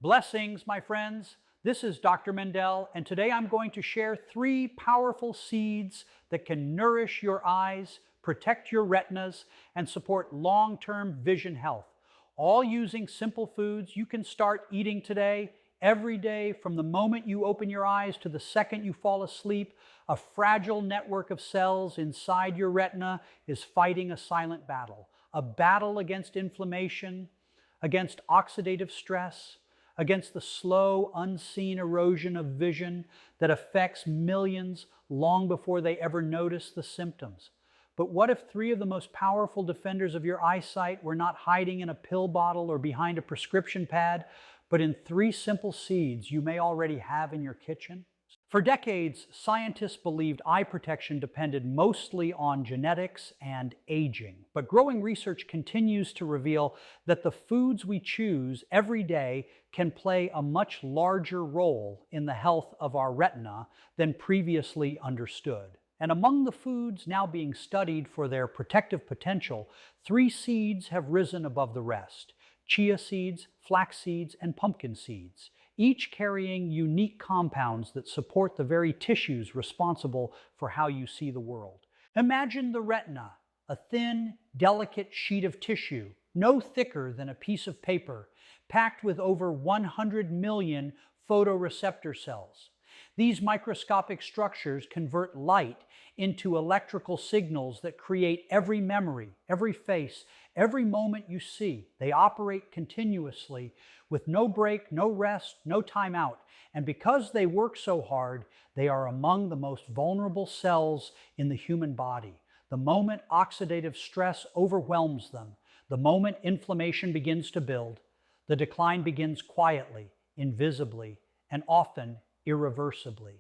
Blessings, my friends. This is Dr. Mandell, and today I'm going to share 3 powerful seeds that can nourish your eyes, protect your retinas, and support long-term vision health. All using simple foods you can start eating today, every day, from the moment you open your eyes to the second you fall asleep. A fragile network of cells inside your retina is fighting a silent battle against inflammation, against oxidative stress, against the slow, unseen erosion of vision that affects millions long before they ever notice the symptoms. But what if 3 of the most powerful defenders of your eyesight were not hiding in a pill bottle or behind a prescription pad, but in 3 simple seeds you may already have in your kitchen? For decades, scientists believed eye protection depended mostly on genetics and aging. But growing research continues to reveal that the foods we choose every day can play a much larger role in the health of our retina than previously understood. And among the foods now being studied for their protective potential, 3 seeds have risen above the rest: chia seeds, flax seeds, and pumpkin seeds, each carrying unique compounds that support the very tissues responsible for how you see the world. Imagine the retina, a thin, delicate sheet of tissue, no thicker than a piece of paper, packed with over 100 million photoreceptor cells. These microscopic structures convert light into electrical signals that create every memory, every face, every moment you see. They operate continuously with no break, no rest, no time out. And because they work so hard, they are among the most vulnerable cells in the human body. The moment oxidative stress overwhelms them, the moment inflammation begins to build, the decline begins quietly, invisibly, and often irreversibly.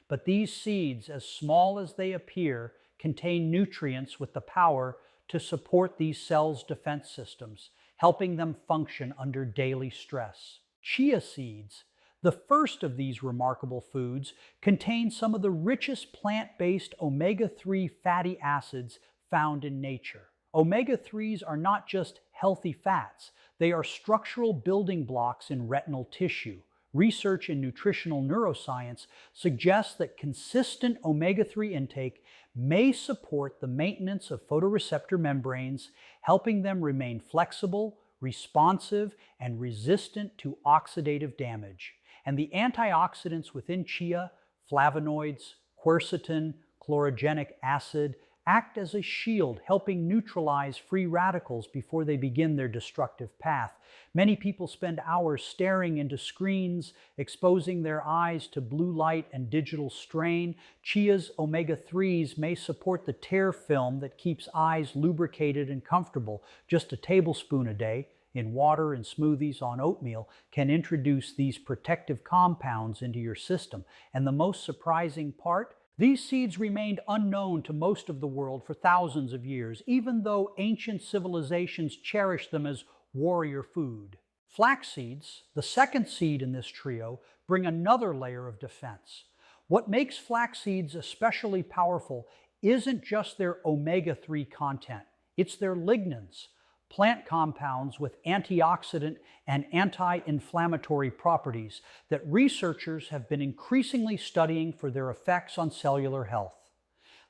But these seeds, as small as they appear, contain nutrients with the power to support these cells' defense systems, helping them function under daily stress. Chia seeds, the first of these remarkable foods, contain some of the richest plant-based omega-3 fatty acids found in nature. Omega-3s are not just healthy fats, they are structural building blocks in retinal tissue. Research in nutritional neuroscience suggests that consistent omega-3 intake may support the maintenance of photoreceptor membranes, helping them remain flexible, responsive, and resistant to oxidative damage. And the antioxidants within chia, flavonoids, quercetin, chlorogenic acid, act as a shield, helping neutralize free radicals before they begin their destructive path. Many people spend hours staring into screens, exposing their eyes to blue light and digital strain. Chia's omega-3s may support the tear film that keeps eyes lubricated and comfortable. Just a tablespoon a day in water and smoothies on oatmeal can introduce these protective compounds into your system. And the most surprising part? These seeds remained unknown to most of the world for thousands of years, even though ancient civilizations cherished them as warrior food. Flax seeds, the second seed in this trio, bring another layer of defense. What makes flax seeds especially powerful isn't just their omega-3 content, it's their lignans, plant compounds with antioxidant and anti-inflammatory properties that researchers have been increasingly studying for their effects on cellular health.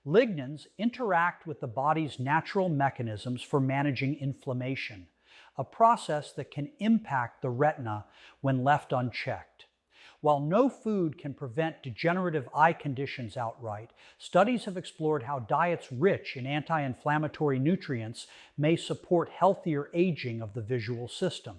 Lignans interact with the body's natural mechanisms for managing inflammation, a process that can impact the retina when left unchecked. While no food can prevent degenerative eye conditions outright, studies have explored how diets rich in anti-inflammatory nutrients may support healthier aging of the visual system.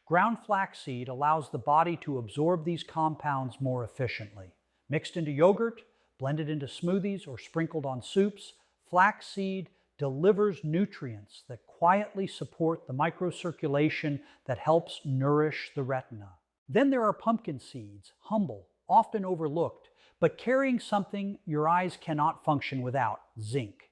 Ground flaxseed allows the body to absorb these compounds more efficiently. Mixed into yogurt, blended into smoothies, or sprinkled on soups, flaxseed delivers nutrients that quietly support the microcirculation that helps nourish the retina. Then there are pumpkin seeds, humble, often overlooked, but carrying something your eyes cannot function without: zinc.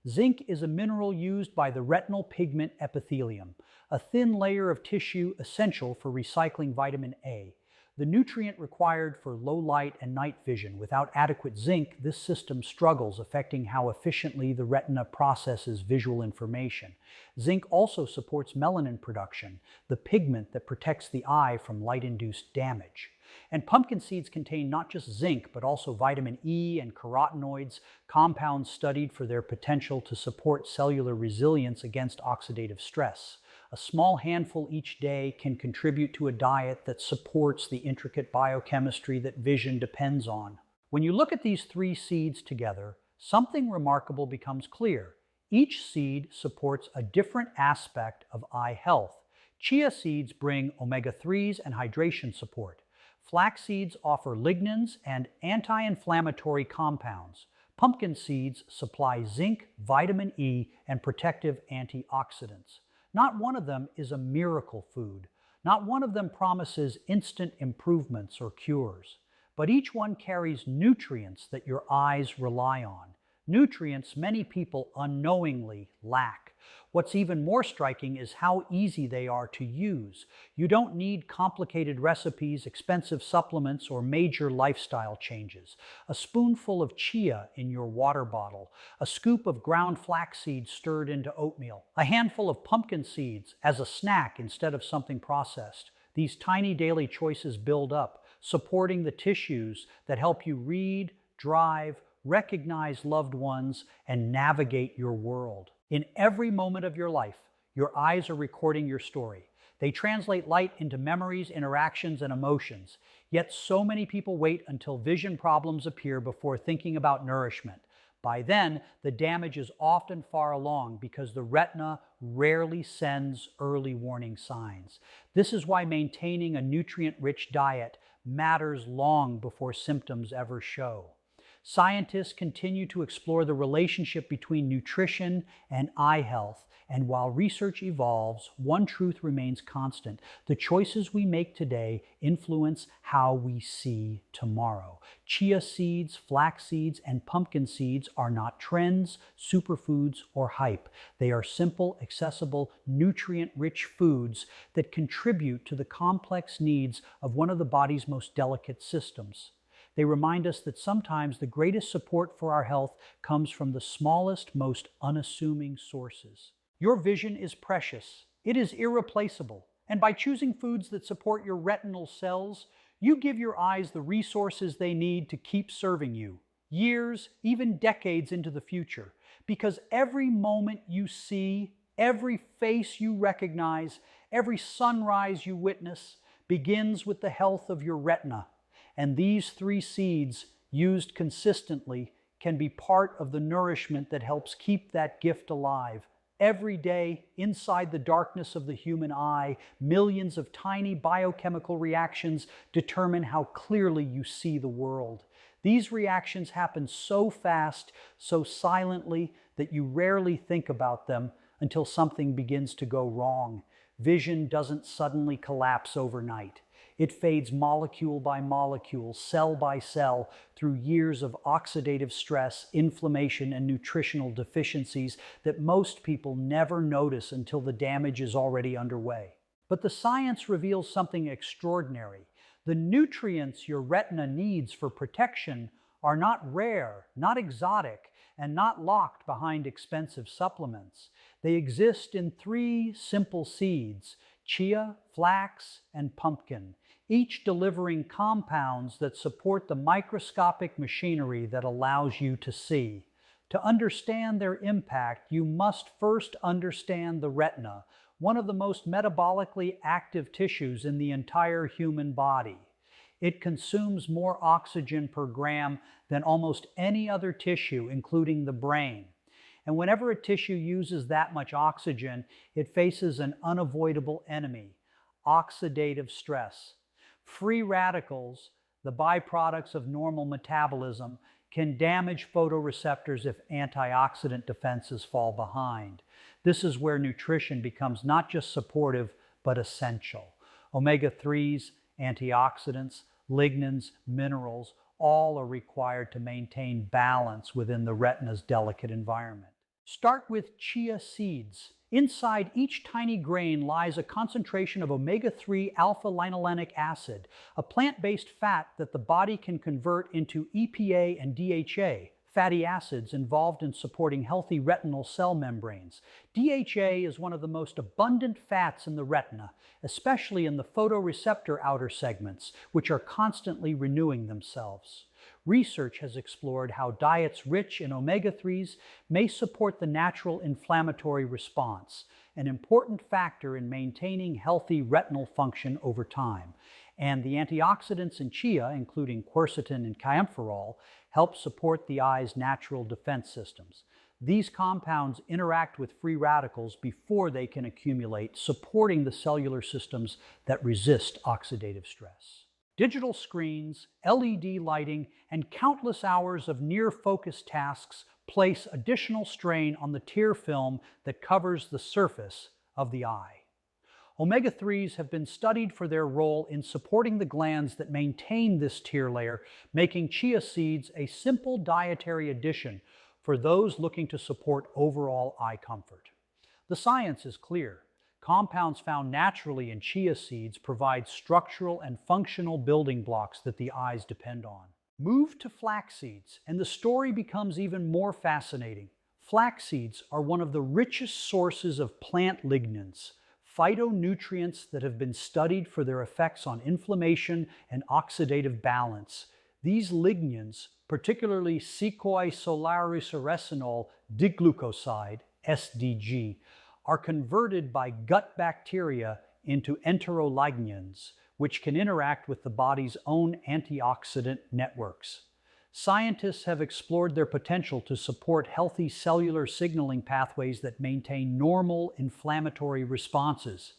Zinc is a mineral used by the retinal pigment epithelium, a thin layer of tissue essential for recycling vitamin A. the nutrient required for low light and night vision. Without adequate zinc, this system struggles, affecting how efficiently the retina processes visual information. Zinc also supports melanin production, the pigment that protects the eye from light-induced damage. And pumpkin seeds contain not just zinc, but also vitamin E and carotenoids, compounds studied for their potential to support cellular resilience against oxidative stress. A small handful each day can contribute to a diet that supports the intricate biochemistry that vision depends on. When you look at these three seeds together, something remarkable becomes clear. Each seed supports a different aspect of eye health. Chia seeds bring omega-3s and hydration support. Flax seeds offer lignans and anti-inflammatory compounds. Pumpkin seeds supply zinc, vitamin E, and protective antioxidants. Not one of them is a miracle food. Not one of them promises instant improvements or cures. But each one carries nutrients that your eyes rely on. Nutrients many people unknowingly lack. What's even more striking is how easy they are to use. You don't need complicated recipes, expensive supplements, or major lifestyle changes. A spoonful of chia in your water bottle, a scoop of ground flax seeds stirred into oatmeal, a handful of pumpkin seeds as a snack instead of something processed. These tiny daily choices build up, supporting the tissues that help you read, drive, recognize loved ones, and navigate your world. In every moment of your life, your eyes are recording your story. They translate light into memories, interactions, and emotions. Yet so many people wait until vision problems appear before thinking about nourishment. By then, the damage is often far along because the retina rarely sends early warning signs. This is why maintaining a nutrient-rich diet matters long before symptoms ever show. Scientists continue to explore the relationship between nutrition and eye health, and while research evolves, one truth remains constant. The choices we make today influence how we see tomorrow. Chia seeds, flax seeds, and pumpkin seeds are not trends, superfoods, or hype. They are simple, accessible, nutrient-rich foods that contribute to the complex needs of one of the body's most delicate systems. They remind us that sometimes the greatest support for our health comes from the smallest, most unassuming sources. Your vision is precious. It is irreplaceable. And by choosing foods that support your retinal cells, you give your eyes the resources they need to keep serving you, years, even decades into the future. Because every moment you see, every face you recognize, every sunrise you witness begins with the health of your retina. And these three seeds, used consistently, can be part of the nourishment that helps keep that gift alive. Every day, inside the darkness of the human eye, millions of tiny biochemical reactions determine how clearly you see the world. These reactions happen so fast, so silently, that you rarely think about them until something begins to go wrong. Vision doesn't suddenly collapse overnight. It fades molecule by molecule, cell by cell, through years of oxidative stress, inflammation, and nutritional deficiencies that most people never notice until the damage is already underway. But the science reveals something extraordinary. The nutrients your retina needs for protection are not rare, not exotic, and not locked behind expensive supplements. They exist in three simple seeds: chia, flax, and pumpkin, each delivering compounds that support the microscopic machinery that allows you to see. To understand their impact, you must first understand the retina, one of the most metabolically active tissues in the entire human body. It consumes more oxygen per gram than almost any other tissue, including the brain. And whenever a tissue uses that much oxygen, it faces an unavoidable enemy: oxidative stress. Free radicals, the byproducts of normal metabolism, can damage photoreceptors if antioxidant defenses fall behind. This is where nutrition becomes not just supportive, but essential. Omega-3s, antioxidants, lignans, minerals, all are required to maintain balance within the retina's delicate environment. Start with chia seeds. Inside each tiny grain lies a concentration of omega-3 alpha-linolenic acid, a plant-based fat that the body can convert into EPA and DHA, fatty acids involved in supporting healthy retinal cell membranes. DHA is one of the most abundant fats in the retina, especially in the photoreceptor outer segments, which are constantly renewing themselves. Research has explored how diets rich in omega-3s may support the natural inflammatory response, an important factor in maintaining healthy retinal function over time. And the antioxidants in chia, including quercetin and kaempferol, help support the eye's natural defense systems. These compounds interact with free radicals before they can accumulate, supporting the cellular systems that resist oxidative stress. Digital screens, LED lighting, and countless hours of near-focus tasks place additional strain on the tear film that covers the surface of the eye. Omega-3s have been studied for their role in supporting the glands that maintain this tear layer, making chia seeds a simple dietary addition for those looking to support overall eye comfort. The science is clear. Compounds found naturally in chia seeds provide structural and functional building blocks that the eyes depend on. Move to flax seeds, and the story becomes even more fascinating. Flax seeds are one of the richest sources of plant lignans, phytonutrients that have been studied for their effects on inflammation and oxidative balance. These lignans, particularly secoisolarisuresinol diglucoside, SDG, are converted by gut bacteria into enterolignans, which can interact with the body's own antioxidant networks. Scientists have explored their potential to support healthy cellular signaling pathways that maintain normal inflammatory responses.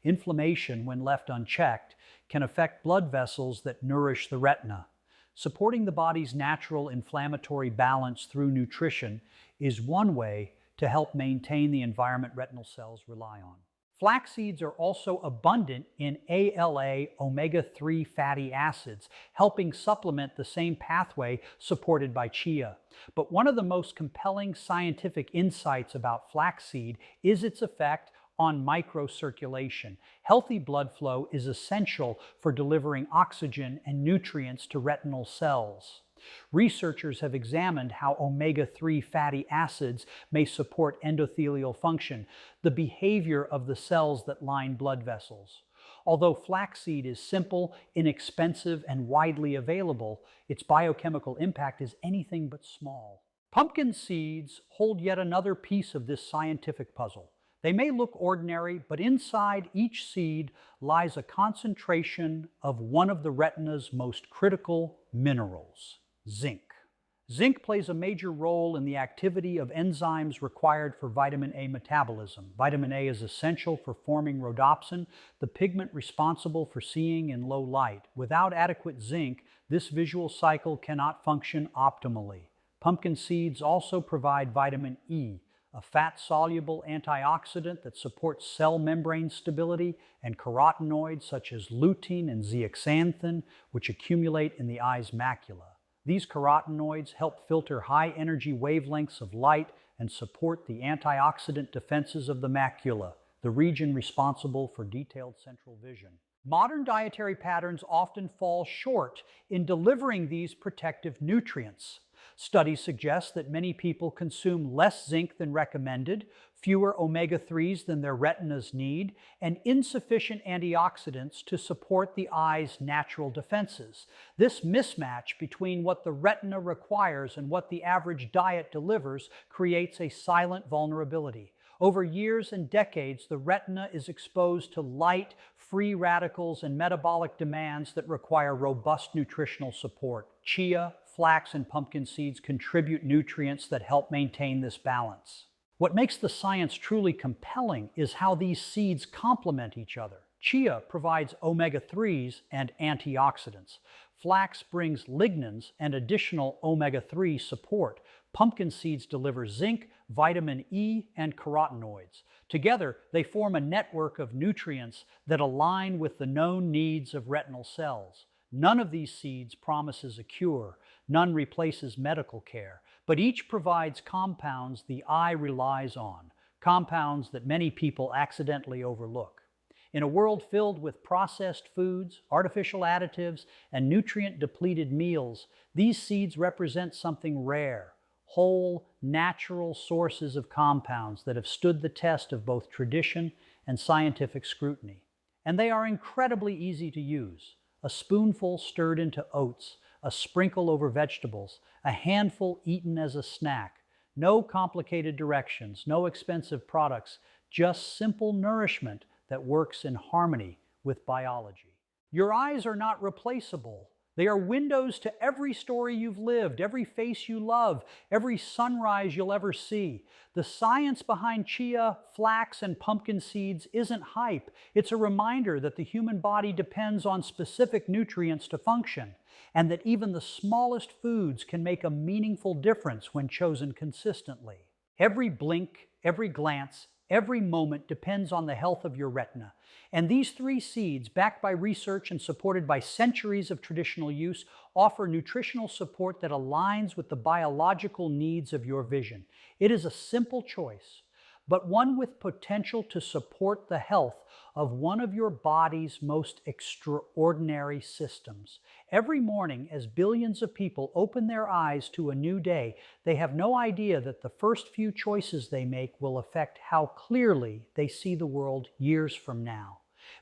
Inflammation, when left unchecked, can affect blood vessels that nourish the retina. Supporting the body's natural inflammatory balance through nutrition is one way to help maintain the environment retinal cells rely on. Flax seeds are also abundant in ALA omega-3 fatty acids, helping supplement the same pathway supported by chia. But one of the most compelling scientific insights about flaxseed is its effect on microcirculation. Healthy blood flow is essential for delivering oxygen and nutrients to retinal cells. Researchers have examined how omega-3 fatty acids may support endothelial function, the behavior of the cells that line blood vessels. Although flaxseed is simple, inexpensive, and widely available, its biochemical impact is anything but small. Pumpkin seeds hold yet another piece of this scientific puzzle. They may look ordinary, but inside each seed lies a concentration of one of the retina's most critical minerals: zinc. Zinc plays a major role in the activity of enzymes required for vitamin A metabolism. Vitamin A is essential for forming rhodopsin, the pigment responsible for seeing in low light. Without adequate zinc, this visual cycle cannot function optimally. Pumpkin seeds also provide vitamin E, a fat-soluble antioxidant that supports cell membrane stability, and carotenoids such as lutein and zeaxanthin, which accumulate in the eye's macula. These carotenoids help filter high-energy wavelengths of light and support the antioxidant defenses of the macula, the region responsible for detailed central vision. Modern dietary patterns often fall short in delivering these protective nutrients. Studies suggest that many people consume less zinc than recommended, fewer omega-3s than their retinas need, and insufficient antioxidants to support the eye's natural defenses. This mismatch between what the retina requires and what the average diet delivers creates a silent vulnerability. Over years and decades, the retina is exposed to light, free radicals, and metabolic demands that require robust nutritional support. Chia, flax, and pumpkin seeds contribute nutrients that help maintain this balance. What makes the science truly compelling is how these seeds complement each other. Chia provides omega-3s and antioxidants. Flax brings lignans and additional omega-3 support. Pumpkin seeds deliver zinc, vitamin E, and carotenoids. Together, they form a network of nutrients that align with the known needs of retinal cells. None of these seeds promises a cure. None replaces medical care. But each provides compounds the eye relies on. compounds that many people accidentally overlook. In a world filled with processed foods, artificial additives, and nutrient-depleted meals, these seeds represent something rare, whole, natural sources of compounds that have stood the test of both tradition and scientific scrutiny. And they are incredibly easy to use. A spoonful stirred into oats, a sprinkle over vegetables, a handful eaten as a snack. No complicated directions, no expensive products, just simple nourishment that works in harmony with biology. Your eyes are not replaceable. They are windows to every story you've lived, every face you love, every sunrise you'll ever see. The science behind chia, flax, and pumpkin seeds isn't hype. It's a reminder that the human body depends on specific nutrients to function, and that even the smallest foods can make a meaningful difference when chosen consistently. Every blink, every glance, every moment depends on the health of your retina. And these three seeds, backed by research and supported by centuries of traditional use, offer nutritional support that aligns with the biological needs of your vision. It is a simple choice, but one with potential to support the health of one of your body's most extraordinary systems. Every morning, as billions of people open their eyes to a new day, they have no idea that the first few choices they make will affect how clearly they see the world years from now.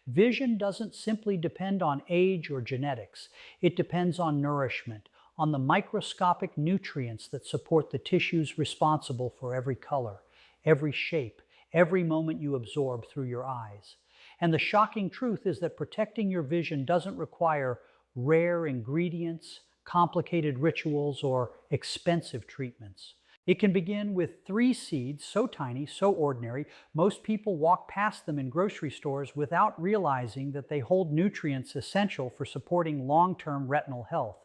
Vision doesn't simply depend on age or genetics. It depends on nourishment, on the microscopic nutrients that support the tissues responsible for every color, every shape, every moment you absorb through your eyes. And the shocking truth is that protecting your vision doesn't require rare ingredients, complicated rituals, or expensive treatments. It can begin with 3 seeds, so tiny, so ordinary, most people walk past them in grocery stores without realizing that they hold nutrients essential for supporting long-term retinal health.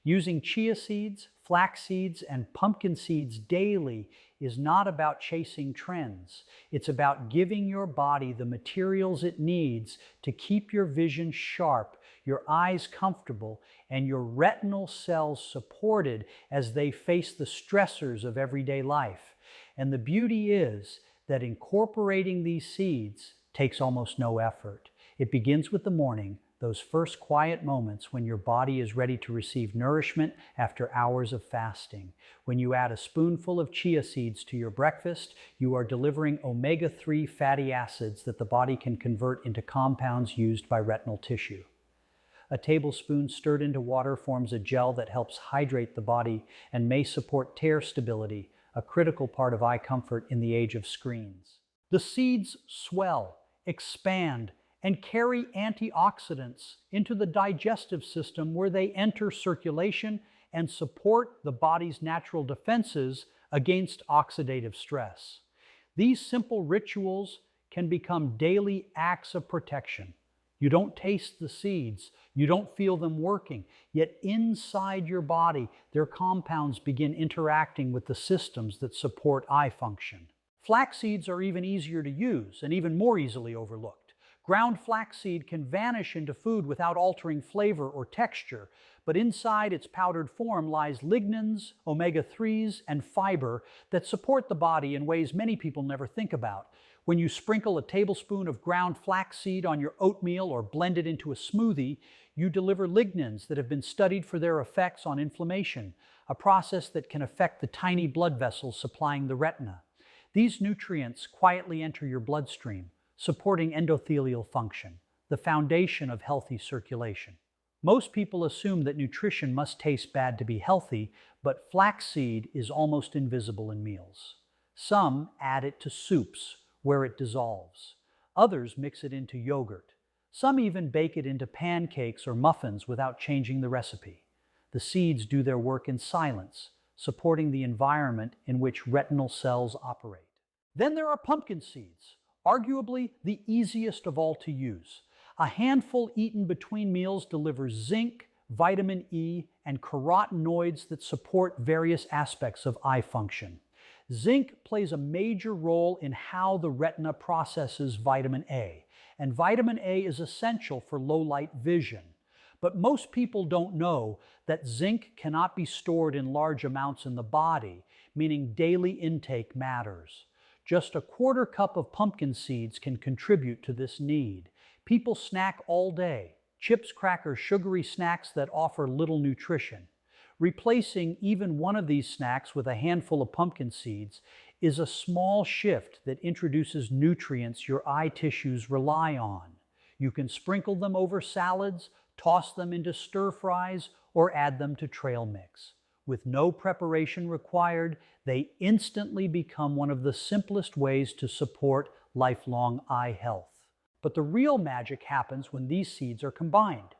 Using chia seeds, flax seeds, and pumpkin seeds daily is not about chasing trends. It's about giving your body the materials it needs to keep your vision sharp, your eyes comfortable, and your retinal cells supported as they face the stressors of everyday life. And the beauty is that incorporating these seeds takes almost no effort. It begins with the morning, those first quiet moments when your body is ready to receive nourishment after hours of fasting. When you add a spoonful of chia seeds to your breakfast, you are delivering omega-3 fatty acids that the body can convert into compounds used by retinal tissue. A tablespoon stirred into water forms a gel that helps hydrate the body and may support tear stability, a critical part of eye comfort in the age of screens. The seeds swell, expand, and carry antioxidants into the digestive system where they enter circulation and support the body's natural defenses against oxidative stress. These simple rituals can become daily acts of protection. You don't taste the seeds, you don't feel them working, yet inside your body, their compounds begin interacting with the systems that support eye function. Flax seeds are even easier to use and even more easily overlooked. Ground flaxseed can vanish into food without altering flavor or texture, but inside its powdered form lies lignans, omega-3s, and fiber that support the body in ways many people never think about. When you sprinkle a tablespoon of ground flaxseed on your oatmeal or blend it into a smoothie, you deliver lignans that have been studied for their effects on inflammation, a process that can affect the tiny blood vessels supplying the retina. These nutrients quietly enter your bloodstream, supporting endothelial function, the foundation of healthy circulation. Most people assume that nutrition must taste bad to be healthy, but flaxseed is almost invisible in meals. Some add it to soups, where it dissolves. Others mix it into yogurt. Some even bake it into pancakes or muffins without changing the recipe. The seeds do their work in silence, supporting the environment in which retinal cells operate. Then there are pumpkin seeds, arguably the easiest of all to use. A handful eaten between meals delivers zinc, vitamin E, and carotenoids that support various aspects of eye function. Zinc plays a major role in how the retina processes vitamin A, and vitamin A is essential for low-light vision. But most people don't know that zinc cannot be stored in large amounts in the body, meaning daily intake matters. Just a quarter cup of pumpkin seeds can contribute to this need. People snack all day. Chips, crackers, sugary snacks that offer little nutrition. Replacing even one of these snacks with a handful of pumpkin seeds is a small shift that introduces nutrients your eye tissues rely on. You can sprinkle them over salads, toss them into stir fries, or add them to trail mix. With no preparation required, they instantly become one of the simplest ways to support lifelong eye health. But the real magic happens when these seeds are combined.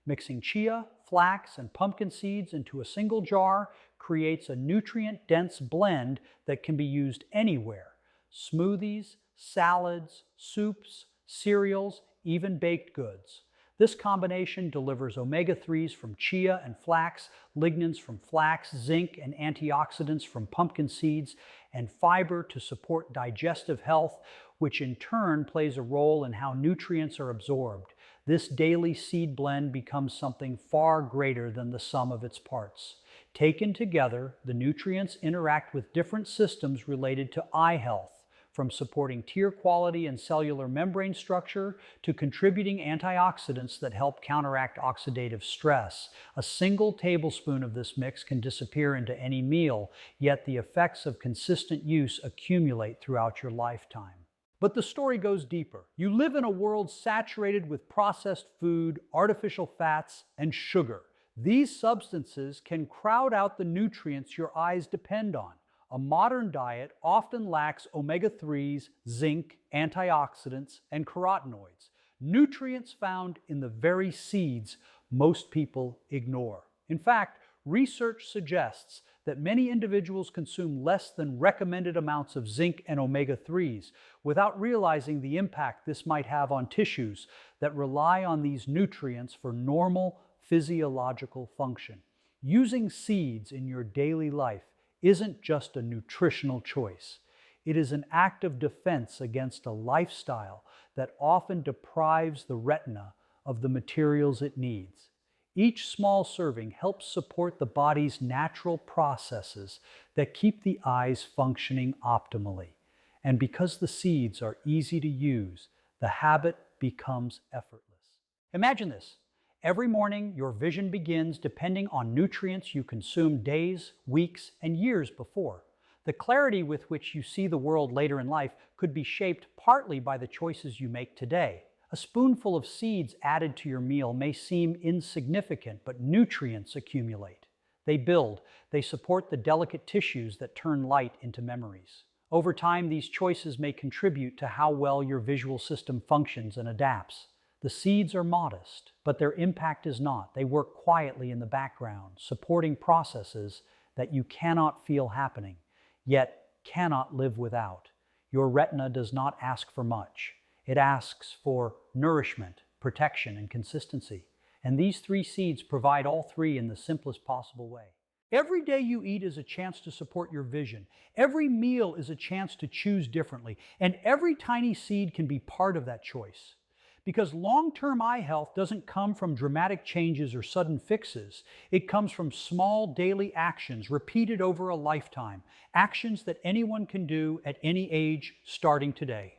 Mixing chia, flax, and pumpkin seeds into a single jar creates a nutrient-dense blend that can be used anywhere. Smoothies, salads, soups, cereals, even baked goods. This combination delivers omega-3s from chia and flax, lignans from flax, zinc and antioxidants from pumpkin seeds, and fiber to support digestive health, which in turn plays a role in how nutrients are absorbed. This daily seed blend becomes something far greater than the sum of its parts. Taken together, the nutrients interact with different systems related to eye health, from supporting tear quality and cellular membrane structure to contributing antioxidants that help counteract oxidative stress. A single tablespoon of this mix can disappear into any meal, yet the effects of consistent use accumulate throughout your lifetime. But the story goes deeper. You live in a world saturated with processed food, artificial fats, and sugar. These substances can crowd out the nutrients your eyes depend on. A modern diet often lacks omega-3s, zinc, antioxidants, and carotenoids, nutrients found in the very seeds most people ignore. In fact, research suggests that many individuals consume less than recommended amounts of zinc and omega-3s without realizing the impact this might have on tissues that rely on these nutrients for normal physiological function. Using seeds in your daily life isn't just a nutritional choice. It is an act of defense against a lifestyle that often deprives the retina of the materials it needs. Each small serving helps support the body's natural processes that keep the eyes functioning optimally. And because the seeds are easy to use, the habit becomes effortless. Imagine this. Every morning, your vision begins depending on nutrients you consumed days, weeks, and years before. The clarity with which you see the world later in life could be shaped partly by the choices you make today. A spoonful of seeds added to your meal may seem insignificant, but nutrients accumulate. They build, they support the delicate tissues that turn light into memories. Over time, these choices may contribute to how well your visual system functions and adapts. The seeds are modest, but their impact is not. They work quietly in the background, supporting processes that you cannot feel happening, yet cannot live without. Your retina does not ask for much. It asks for nourishment, protection, and consistency. And these three seeds provide all three in the simplest possible way. Every day you eat is a chance to support your vision. Every meal is a chance to choose differently. And every tiny seed can be part of that choice. Because long-term eye health doesn't come from dramatic changes or sudden fixes. It comes from small daily actions repeated over a lifetime. Actions that anyone can do at any age starting today.